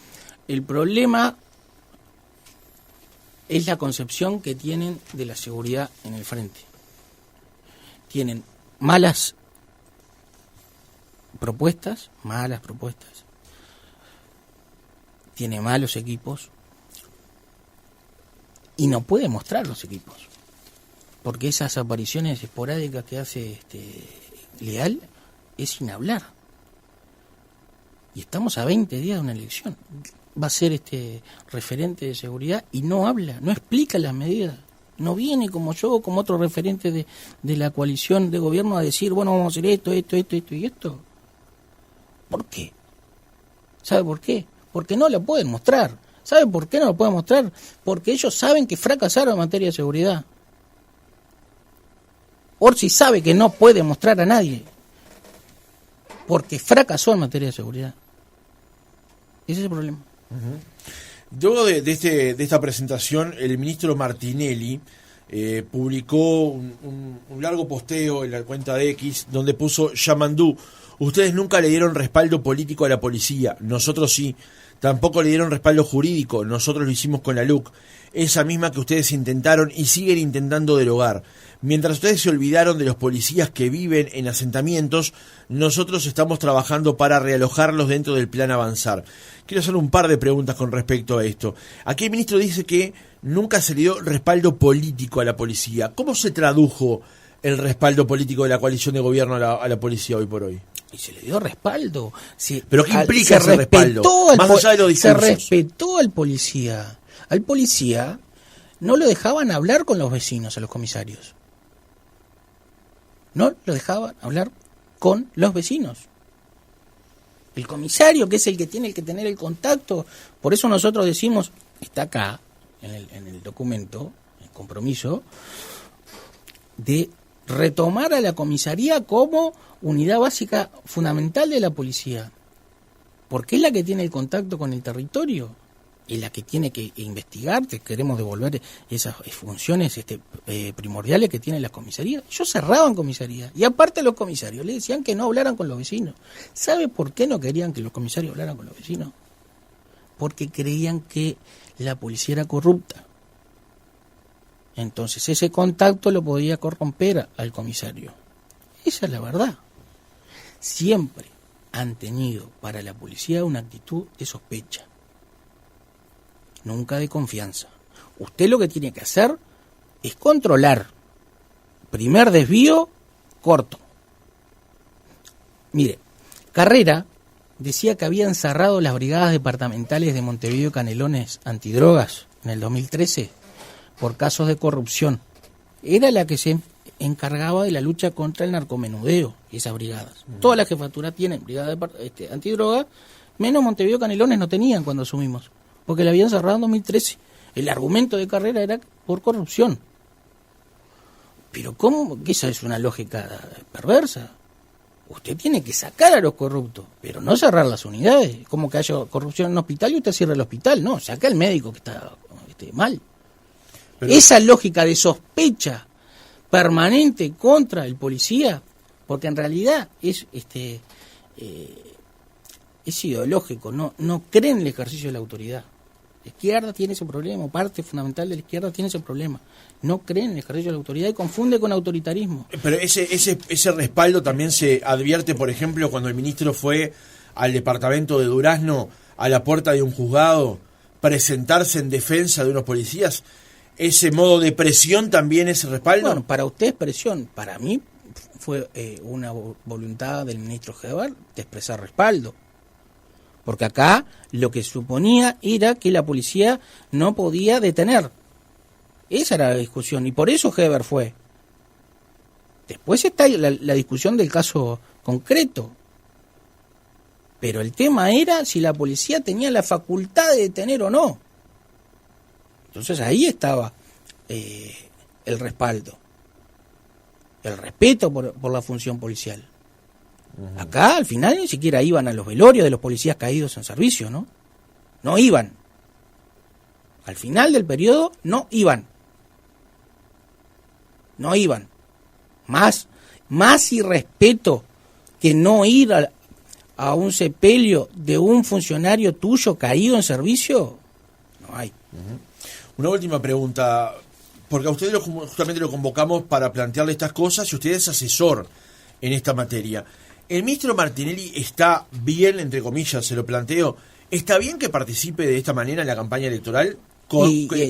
El problema es la concepción que tienen de la seguridad en el frente. Tienen malas propuestas, tiene malos equipos y no puede mostrar los equipos, porque esas apariciones esporádicas que hace Leal es sin hablar. Y estamos a 20 días de una elección. Va a ser referente de seguridad y no habla, no explica las medidas. No viene como yo, como otro referente de la coalición de gobierno a decir, bueno, vamos a hacer esto y esto. ¿Por qué? ¿Sabe por qué? Porque no lo pueden mostrar. ¿Sabe por qué no lo pueden mostrar? Porque ellos saben que fracasaron en materia de seguridad. Orsi sabe que no puede mostrar a nadie, porque fracasó en materia de seguridad. Ese es el problema. Luego de esta presentación, el ministro Martinelli publicó un largo posteo en la cuenta de X donde puso: Yamandú, ustedes nunca le dieron respaldo político a la policía, nosotros sí. Tampoco le dieron respaldo jurídico, nosotros lo hicimos con la LUC, esa misma que ustedes intentaron y siguen intentando derogar. Mientras ustedes se olvidaron de los policías que viven en asentamientos, nosotros estamos trabajando para realojarlos dentro del plan Avanzar. Quiero hacer un par de preguntas con respecto a esto. Aquí el ministro dice que nunca se le dio respaldo político a la policía. ¿Cómo se tradujo el respaldo político de la coalición de gobierno a la policía hoy por hoy? Y se le dio respaldo. ¿Pero qué implica ese respaldo? Más allá de los discursos. Se respetó al policía. Al policía no lo dejaban hablar con los vecinos, a los comisarios. No lo dejaban hablar con los vecinos. El comisario, que es el que tiene que tener el contacto. Por eso nosotros decimos, está acá, en el documento, el compromiso, de retomar a la comisaría como unidad básica fundamental de la policía, porque es la que tiene el contacto con el territorio, es la que tiene que investigar. Queremos devolver esas funciones primordiales que tienen las comisarías. Ellos cerraban comisarías, y aparte los comisarios le decían que no hablaran con los vecinos. ¿Sabe por qué no querían que los comisarios hablaran con los vecinos? Porque creían que la policía era corrupta. Entonces ese contacto lo podía corromper al comisario. Esa es la verdad. Siempre han tenido para la policía una actitud de sospecha, nunca de confianza. Usted lo que tiene que hacer es controlar. Primer desvío, corto. Mire, Carrera decía que habían cerrado las brigadas departamentales de Montevideo y Canelones antidrogas en el 2013 por casos de corrupción. Era la que se encargaba de la lucha contra el narcomenudeo, esas brigadas. Todas las jefaturas tienen brigadas antidrogas, menos Montevideo y Canelones no tenían cuando asumimos, porque la habían cerrado en 2013. El argumento de Carrera era por corrupción. Pero ¿cómo? Esa es una lógica perversa. Usted tiene que sacar a los corruptos, pero no cerrar las unidades. Como que haya corrupción en un hospital y usted cierra el hospital. No, saca al médico que está mal. Pero esa lógica de sospecha permanente contra el policía, porque en realidad es ideológico, no creen en el ejercicio de la autoridad. La izquierda tiene ese problema, parte fundamental de la izquierda tiene ese problema. No creen en el ejercicio de la autoridad y confunde con autoritarismo. Pero ese respaldo también se advierte, por ejemplo, cuando el ministro fue al departamento de Durazno, a la puerta de un juzgado, presentarse en defensa de unos policías. ¿Ese modo de presión también es respaldo? Bueno, para usted es presión. Para mí fue una voluntad del ministro Heber de expresar respaldo. Porque acá lo que suponía era que la policía no podía detener. Esa era la discusión, y por eso Heber fue. Después está la discusión del caso concreto. Pero el tema era si la policía tenía la facultad de detener o no. Entonces ahí estaba el respaldo, el respeto por la función policial. Acá al final ni siquiera iban a los velorios de los policías caídos en servicio, ¿no? No iban. Al final del periodo no iban. No iban. Más irrespeto que no ir a un sepelio de un funcionario tuyo caído en servicio, no hay. Una última pregunta, porque a ustedes justamente lo convocamos para plantearle estas cosas y usted es asesor en esta materia. ¿El ministro Martinelli está bien, entre comillas, se lo planteo, está bien que participe de esta manera en la campaña electoral?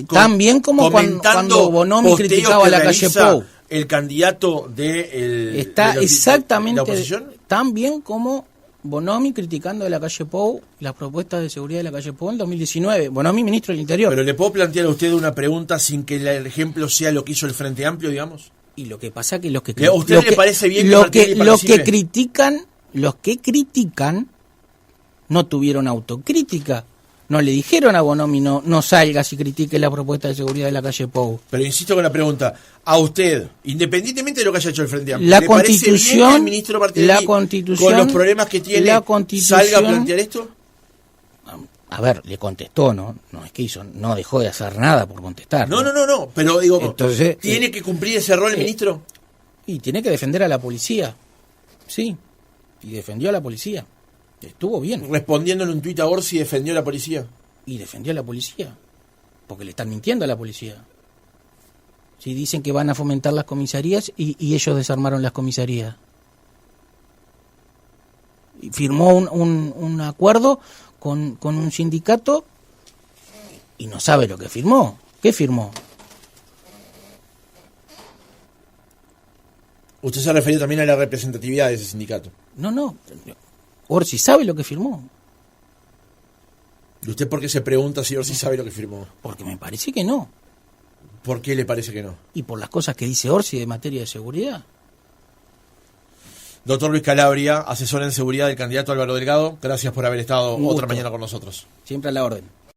Tan bien como cuando Bonomi criticaba la calle Pou. El candidato de está exactamente la oposición. Tan bien como Bonomi criticando de la calle Pou las propuestas de seguridad de la calle Pou en 2019. Bonomi, ministro del Interior. Pero le puedo plantear a usted una pregunta sin que el ejemplo sea lo que hizo el Frente Amplio, digamos. Y lo que pasa que los que ¿A usted le parece bien los que critican no tuvieron autocrítica. No le dijeron a Bonomi no salgas y critique la propuesta de seguridad de la calle Pou. Pero insisto con la pregunta, a usted, independientemente de lo que haya hecho el Frente Amplio, ¿le parece bien que el ministro Martinelli, con los problemas que tiene, salga a plantear esto? A ver, le contestó, no es que no dejó de hacer nada por contestar. No, pero digo, entonces, ¿tiene que cumplir ese rol el ministro? Y tiene que defender a la policía, sí, y defendió a la policía. Estuvo bien. Respondiéndole un tuit a Orsi, defendió a la policía. Y defendió a la policía. Porque le están mintiendo a la policía. Si dicen que van a fomentar las comisarías y ellos desarmaron las comisarías. Y firmó un acuerdo con un sindicato y no sabe lo que firmó. ¿Qué firmó? Usted se refirió también a la representatividad de ese sindicato. No. Orsi sabe lo que firmó. ¿Y usted por qué se pregunta si Orsi sabe lo que firmó? Porque me parece que no. ¿Por qué le parece que no? Y por las cosas que dice Orsi de materia de seguridad. Doctor Luis Calabria, asesor en seguridad del candidato Álvaro Delgado, gracias por haber estado otra mañana con nosotros. Siempre a la orden.